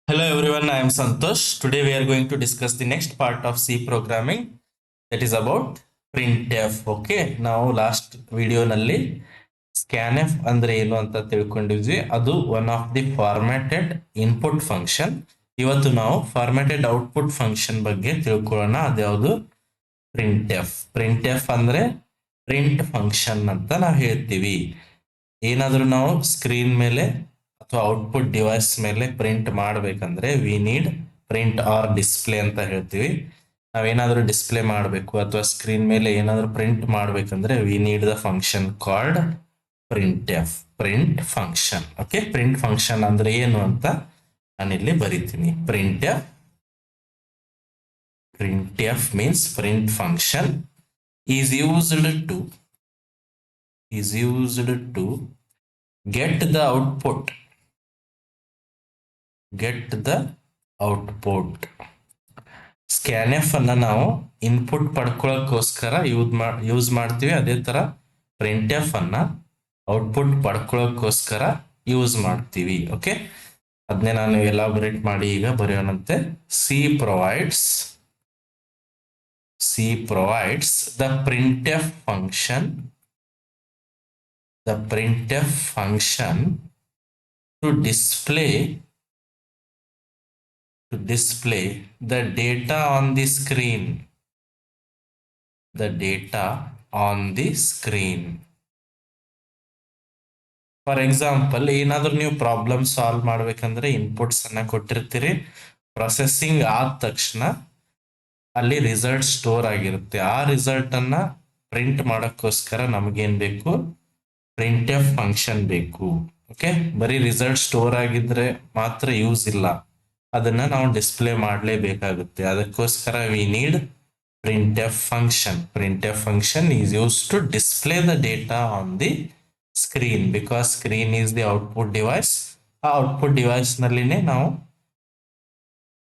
Hello everyone, I am Santosh. Today we are going to discuss the next part of C programming, that is about printf. Okay, ನಾವು last ವಿಡಿಯೋನಲ್ಲಿ scanf ಅಂದ್ರೆ ಏನು ಅಂತ ತಿಳ್ಕೊಂಡಿದ್ವಿ. ಅದು one of the formatted input function. ಇವತ್ತು ನಾವು formatted output function ಬಗ್ಗೆ ತಿಳ್ಕೊಳ್ಳೋಣ. ಅದ್ಯಾವುದು? ಪ್ರಿಂಟ್ ಎಫ್ ಅಂದ್ರೆ ಪ್ರಿಂಟ್ ಫಂಕ್ಷನ್ ಅಂತ ನಾವು ಹೇಳ್ತೀವಿ. ಏನಾದರೂ ನಾವು ಸ್ಕ್ರೀನ್ ಮೇಲೆ ಅಥವಾ ಔಟ್ಪುಟ್ ಡಿವೈಸ್ ಮೇಲೆ ಪ್ರಿಂಟ್ ಮಾಡಬೇಕಂದ್ರೆ we need print or display ಅಂತ ಹೇಳ್ತೀವಿ. ನಾವೇನಾದರೂ ಡಿಸ್ಪ್ಲೇ ಮಾಡಬೇಕು ಅಥವಾ ಸ್ಕ್ರೀನ್ ಮೇಲೆ ಏನಾದರೂ ಪ್ರಿಂಟ್ ಮಾಡಬೇಕಂದ್ರೆ we need the function called print function. Okay, print function ಅಂದ್ರೆ ಏನು ಅಂತ ನಾನಿಲ್ಲಿ ಬರಿತೀನಿ. printf means print function is used to get the output scanf ಅನ್ನ ನಾವು ಇನ್ಪುಟ್ ಪಡ್ಕೊಳ್ಳೋಕ್ಕೋಸ್ಕರ ಯೂಸ್ ಮಾಡ್ತೀವಿ. ಅದೇ ತರ printf ಅನ್ನ ಔಟ್ಪುಟ್ ಪಡ್ಕೊಳ್ಳೋಕ್ಕೋಸ್ಕರ ಯೂಸ್ ಮಾಡ್ತೀವಿ. ಓಕೆ, ಅದನ್ನೇ ನಾನು ಎಲಾಬರೇಟ್ ಮಾಡಿ ಈಗ ಬರೆಯೋಣಂತೆ. C provides the printf function to display the data on the screen. For example, ಏನಾದ್ರೂ ನೀವು ಪ್ರಾಬ್ಲಮ್ ಸಾಲ್ವ್ ಮಾಡ್ಬೇಕಂದ್ರೆ ಇನ್ಪುಟ್ಸ್ ಅನ್ನ ಕೊಟ್ಟಿರ್ತೀರಿ. ಪ್ರೊಸೆಸಿಂಗ್ ಆದ ತಕ್ಷಣ ಅಲ್ಲಿ ರಿಸಲ್ಟ್ ಸ್ಟೋರ್ ಆಗಿರುತ್ತೆ. ಆ ರಿಸಲ್ಟ್ ಅನ್ನ ಪ್ರಿಂಟ್ ಮಾಡೋಕ್ಕೋಸ್ಕರ ನಮಗೇನ್ ಬೇಕು? printf ಫಂಕ್ಷನ್ ಬೇಕು. ಓಕೆ, ಬರೀ ರಿಸಲ್ಟ್ ಸ್ಟೋರ್ ಆಗಿದ್ರೆ ಮಾತ್ರ ಯೂಸ್ ಇಲ್ಲ, ಅದನ್ನ ನಾವು ಡಿಸ್ಪ್ಲೇ ಮಾಡಲೇಬೇಕಾಗುತ್ತೆ. ಅದಕ್ಕೋಸ್ಕರ we need printf function is used to display the data on the screen because screen is the output device. ಆ ಔಟ್ಪುಟ್ ಡಿವೈಸ್ ನಲ್ಲಿನೇ ನಾವು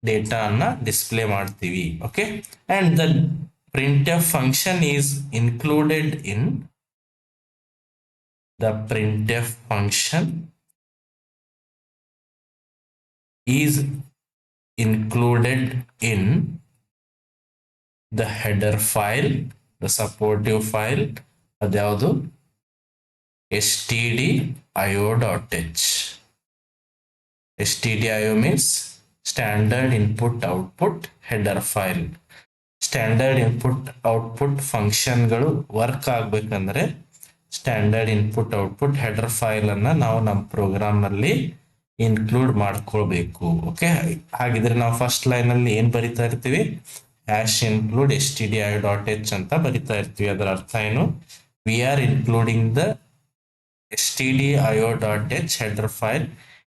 ಡೇಟಾ ಅನ್ನ ಡಿಸ್ಪ್ಲೇ ಮಾಡ್ತೀವಿ. Okay, and the printf function is included in the header file, the supportive file. ಅದ್ಯಾವುದು? stdio.h. stdio means standard input output header file. Standard input output ಫಂಕ್ಷನ್ಗಳು work ಆಗ್ಬೇಕಂದ್ರೆ standard input output header file ಅನ್ನ ನಾವು ನಮ್ಮ program ನಲ್ಲಿ include ಮಾಡ್ಕೊಳ್ಬೇಕು. Okay, ಹಾಗಿದ್ರೆ ನಾವು ಫಸ್ಟ್ ಲೈನ್ ಅಲ್ಲಿ ಏನ್ ಬರಿತಾ ಇರ್ತೀವಿ? #include stdio.h ಅಂತ ಬರಿತಾ ಇರ್ತೀವಿ. ಅದರ ಅರ್ಥ ಏನು? We are including the stdio.h header file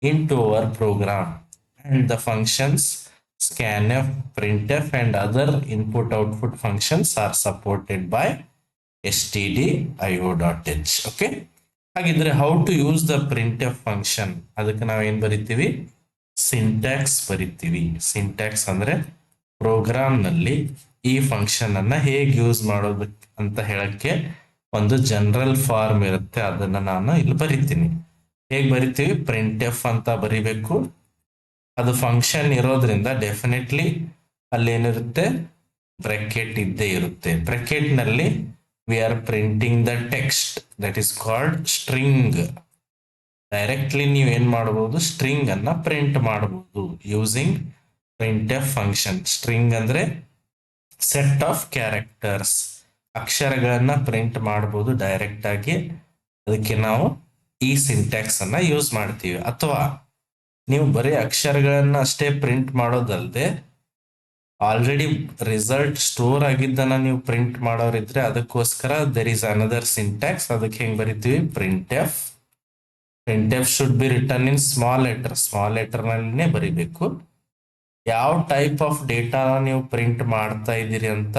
into our program, and the functions scanf, printf and other input output functions are supported by stdio.h. okay, ಹಾಗಿದ್ರೆ how to use the printf function? ಅದಕ್ಕೆ ನಾವು ಏನ್ ಬರಿತೀವಿ? Syntax ಬರಿತೀವಿ. Syntax ಅಂದ್ರೆ program ನಲ್ಲಿ ಈ function ಅನ್ನ ಹೇಗೆ ಯೂಸ್ ಮಾಡೋದು ಅಂತ ಹೇಳಕ್ಕೆ ಒಂದು ಜನರಲ್ ಫಾರ್ಮ್ ಇರುತ್ತೆ. ಅದನ್ನ ನಾನು ಇಲ್ಲಿ ಬರಿತೀನಿ. ಹೇಗೆ ಬರಿತೀವಿ? printf ಅಂತ ಬರಿಬೇಕು. ಅದು ಫಂಕ್ಷನ್ ಇರೋದ್ರಿಂದ ಡೆಫಿನೆಟ್ಲಿ ಅಲ್ಲಿ ಏನಿರುತ್ತೆ? ಬ್ರಾಕೆಟ್ ಇದ್ದೇ ಇರುತ್ತೆ. ಬ್ರಾಕೆಟ್ ನಲ್ಲಿ we are printing the text, that is called string. Directly ನೀವು ಏನ್ ಮಾಡಬಹುದು? ಸ್ಟ್ರಿಂಗ್ ಅನ್ನ ಪ್ರಿಂಟ್ ಮಾಡಬಹುದು ಯೂಸಿಂಗ್ printf ಫಂಕ್ಷನ್. ಸ್ಟ್ರಿಂಗ್ ಅಂದ್ರೆ ಸೆಟ್ ಆಫ್ ಕ್ಯಾರೆಕ್ಟರ್ಸ್, ಅಕ್ಷರಗಳನ್ನ ಪ್ರಿಂಟ್ ಮಾಡಬಹುದು ಡೈರೆಕ್ಟ್ ಆಗಿ. ಅದಕ್ಕೆ ನಾವು ಈ ಸಿಂಟ್ಯಾಕ್ಸ್ ಅನ್ನ ಯೂಸ್ ಮಾಡ್ತೀವಿ. ಅಥವಾ ನೀವು ಬರೀ ಅಕ್ಷರಗಳನ್ನ ಅಷ್ಟೇ ಪ್ರಿಂಟ್ ಮಾಡೋದಲ್ದೆ ಆಲ್ರೆಡಿ ರಿಸಲ್ಟ್ ಸ್ಟೋರ್ ಆಗಿದ್ದನ್ನ ನೀವು ಪ್ರಿಂಟ್ ಮಾಡೋರಿದ್ರೆ ಅದಕ್ಕೋಸ್ಕರ ದೆರ್ ಇಸ್ ಅನದರ್ ಸಿಂಟ್ಯಾಕ್ಸ್. ಅದಕ್ಕೆ ಹೆಂಗ್ ಬರಿತೀವಿ? printf should be written in small letter ನಲ್ಲಿನೇ ಬರಿಬೇಕು. ಯಾವ ಟೈಪ್ ಆಫ್ ಡೇಟಾ ನೀವು ಪ್ರಿಂಟ್ ಮಾಡ್ತಾ ಇದ್ದೀರಿ ಅಂತ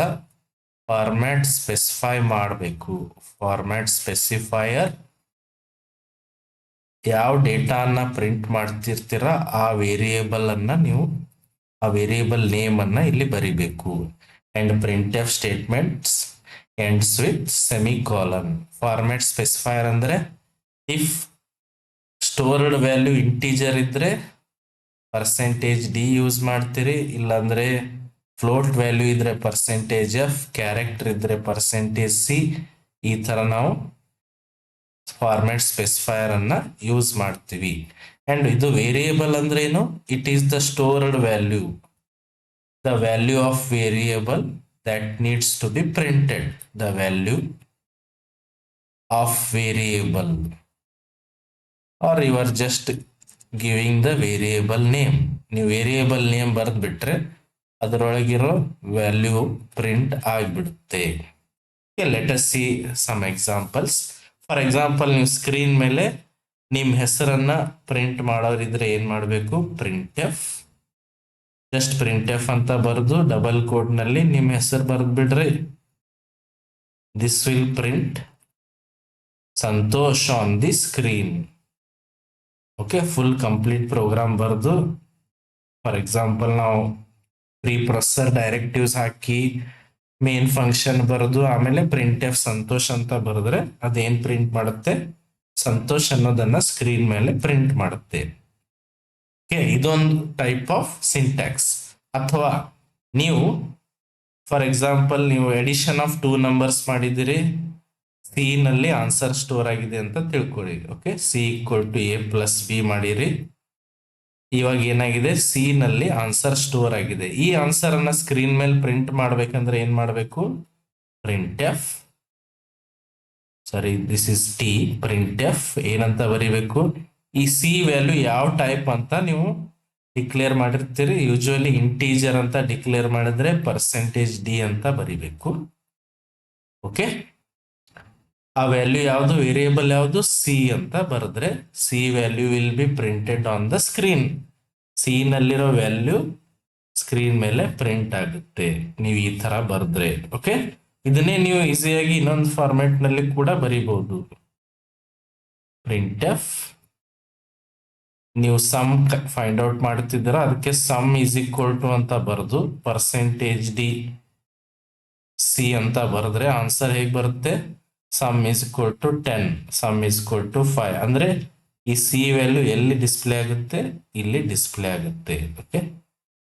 ಫಾರ್ಮ್ಯಾಟ್ ಸ್ಪೆಸಿಫೈ ಮಾಡಬೇಕು. ಫಾರ್ಮ್ಯಾಟ್ ಸ್ಪೆಸಿಫೈಯರ್ ಯಾವ ಡೇಟಾನ ಪ್ರಿಂಟ್ ಮಾಡ್ತಿರ್ತೀರ ಆ ವೇರಿಯೇಬಲ್ ಅನ್ನ ನೀವು ಆ ವೇರಿಯೇಬಲ್ ನೇಮ್ ಅನ್ನ ಇಲ್ಲಿ ಬರಿಬೇಕು. And printf statements ends with semicolon. Format specifier ಅಂದ್ರೆ ಇಫ್ ಸ್ಟೋರ್ಡ್ ವ್ಯಾಲ್ಯೂ ಇಂಟೀಜರ್ ಇದ್ರೆ ಪರ್ಸೆಂಟೇಜ್ ಡಿ ಯೂಸ್ ಮಾಡ್ತೀರಿ, ಇಲ್ಲಾಂದ್ರೆ ಫ್ಲೋಟ್ ವ್ಯಾಲ್ಯೂ ಇದ್ರೆ ಪರ್ಸೆಂಟೇಜ್ ಎಫ್, ಕ್ಯಾರೆಕ್ಟರ್ ಇದ್ರೆ ಪರ್ಸೆಂಟೇಜ್ ಸಿ. ಈ ತರ ನಾವು ಫಾರ್ಮ್ಯಾಟ್ ಸ್ಪೆಸಿಫೈಯರ್ ಅನ್ನ ಯೂಸ್ ಮಾಡ್ತೀವಿ. ಅಂಡ್ ಇದು ವೇರಿಯೇಬಲ್ ಅಂದ್ರೆ ಏನು? It is the stored value, the value of variable that needs to be printed, the value of variable, or you are just giving the variable name. ನೀವು variable name ಬರೆದು ಬಿಟ್ರೆ ಅದರೊಳಗಿರೋ value print ಆಗಿಬಿಡುತ್ತೆ. Let us see some examples. For example, ನೀವು screen ಮೇಲೆ ನಿಮ್ಮ ಹೆಸರನ್ನ print ಮಾಡೋರಿದ್ರೆ ಏನ್ ಮಾಡಬೇಕು? Print F, just print F ಅಂತ ಬರೆದು ಡಬಲ್ ಕೋಟ್ ನಲ್ಲಿ ನಿಮ್ಮ ಹೆಸರು ಬರೆದು ಬಿಡ್ರಿ. This will print Santosh on the screen. Okay, full complete program ಬರೆದು, ಫಾರ್ ಎಕ್ಸಾಂಪಲ್ ನಾವು ಪ್ರೀ ಪ್ರೊಸೆಸರ್ ಡೈರೆಕ್ಟಿವ್ಸ್ ಹಾಕಿ ಮೇನ್ ಫಂಕ್ಷನ್ ಬರೆದು ಆಮೇಲೆ ಪ್ರಿಂಟ್ ಎಫ್ ಸಂತೋಷ್ ಅಂತ ಬರೆದ್ರೆ ಅದೇನ್ ಪ್ರಿಂಟ್ ಮಾಡುತ್ತೆ? ಸಂತೋಷ್ ಅನ್ನೋದನ್ನ ಸ್ಕ್ರೀನ್ ಮೇಲೆ ಪ್ರಿಂಟ್ ಮಾಡುತ್ತೆ. ಇದೊಂದು ಟೈಪ್ ಆಫ್ ಸಿಂಟ್ಯಾಕ್ಸ್. ಅಥವಾ ನೀವು ಫಾರ್ ಎಕ್ಸಾಂಪಲ್ ನೀವು ಎಡಿಷನ್ ಆಫ್ 2 ನಂಬರ್ಸ್ ಮಾಡಿದಿರಿ, ಸಿ ನಲ್ಲಿ ಆನ್ಸರ್ ಸ್ಟೋರ್ ಆಗಿದೆ ಅಂತ ತಿಳ್ಕೊಳ್ಳಿ. Okay, C equal to A plus B ಮಾಡಿರಿ. ಇವಾಗ ಏನಾಗಿದೆ? ಸಿ ನಲ್ಲಿ ಆನ್ಸರ್ ಸ್ಟೋರ್ ಆಗಿದೆ. ಈ ಆನ್ಸರ್ ಅನ್ನ ಸ್ಕ್ರೀನ್ ಮೇಲೆ ಪ್ರಿಂಟ್ ಮಾಡ್ಬೇಕಂದ್ರೆ ಏನ್ ಮಾಡಬೇಕು? Print F, sorry this is T, print F ಏನಂತ ಬರಿಬೇಕು? ಈ ಸಿ ವ್ಯಾಲ್ಯೂ ಯಾವ ಟೈಪ್ ಅಂತ ನೀವು ಡಿಕ್ಲೇರ್ ಮಾಡಿರ್ತೀರಿ. ಯೂಶುವಲಿ ಇಂಟೀಜರ್ ಅಂತ ಡಿಕ್ಲೇರ್ ಮಾಡಿದ್ರೆ ಪರ್ಸೆಂಟೇಜ್ ಡಿ ಅಂತ ಬರಿಬೇಕು. ಓಕೆ, ಆ ವ್ಯಾಲ್ಯೂ ಯಾವುದು? ವೇರಿಯೇಬಲ್ ಯಾವುದು? ಸಿ ಅಂತ ಬರೆದ್ರೆ C value will be printed on the screen. C ನಲ್ಲಿರೋ ವ್ಯಾಲ್ಯೂ ಸ್ಕ್ರೀನ್ ಮೇಲೆ ಪ್ರಿಂಟ್ ಆಗುತ್ತೆ ನೀವು ಈ ತರ ಬರೆದ್ರೆ. ಓಕೆ, ಇದನ್ನೇ ನೀವು ಈಸಿಯಾಗಿ ಇನ್ನೊಂದು ಫಾರ್ಮ್ಯಾಟ್ ನಲ್ಲಿ ಕೂಡ ಬರೀಬಹುದು. ಪ್ರಿಂಟ್ ಎಫ್, ನೀವು ಸಮ್ ಫೈಂಡ್ ಔಟ್ ಮಾಡ್ತಿದ್ದೀರ, ಅದಕ್ಕೆ ಸಮ್ ಈಸ್ ಈಕ್ವಲ್ ಟು ಅಂತ ಬರೆದು ಪರ್ಸೆಂಟೇಜ್ ಡಿ ಸಿ ಅಂತ ಬರೆದ್ರೆ ಆನ್ಸರ್ ಹೇಗೆ ಬರುತ್ತೆ? Sum is equal to 10, sum is equal to 5. ಅಂದ್ರೆ ಈ ಸಿ ವ್ಯಾಲ್ಯೂ ಎಲ್ಲಿ ಡಿಸ್ಪ್ಲೇ ಆಗುತ್ತೆ? ಇಲ್ಲಿ ಡಿಸ್ಪ್ಲೇ ಆಗುತ್ತೆ. Okay,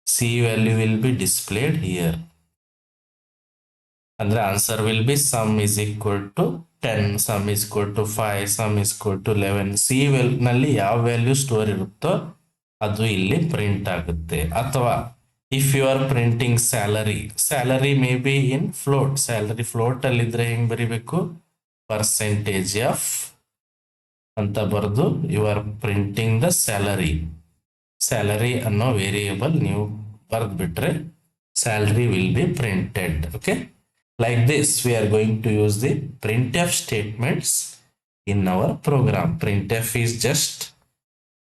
C value will be displayed here. ಅಂದ್ರೆ answer will be sum is equal to 10, sum is equal to 5, sum is equal to 11. C ನಲ್ಲಿ ಯಾವ value store ಇರುತ್ತೋ ಅದು ಇಲ್ಲಿ ಪ್ರಿಂಟ್ ಆಗುತ್ತೆ. ಅಥವಾ if you are printing salary, salary may be in float, salary float ಅಲ್ಲಿ ಇದ್ರೆ ಹೆಂಗ್ ಬರಿಬೇಕು? ಪರ್ಸೆಂಟೇಜ್ ಎಫ್ ಅಂತ ಬರೆದು you are printing the salary. Salary ಅನ್ನೋ ವೇರಿಯೇಬಲ್ ನೀವು ಬರೆದು ಬಿಟ್ರೆ salary will be printed. Okay, like this we are going to use the printf statements in our program. Printf is just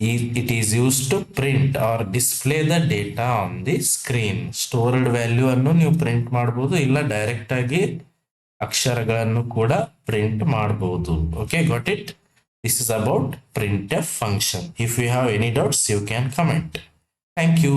it is used to print or display the data on the screen. Stored value ಅನ್ನು ನೀವು print ಮಾಡಬಹುದು, ಇಲ್ಲ direct ಆಗಿ ಅಕ್ಷರಗಳನ್ನು ಕೂಡ print ಮಾಡಬಹುದು. Okay, got it? This is about printf function. If you have any doubts you can comment. Thank you.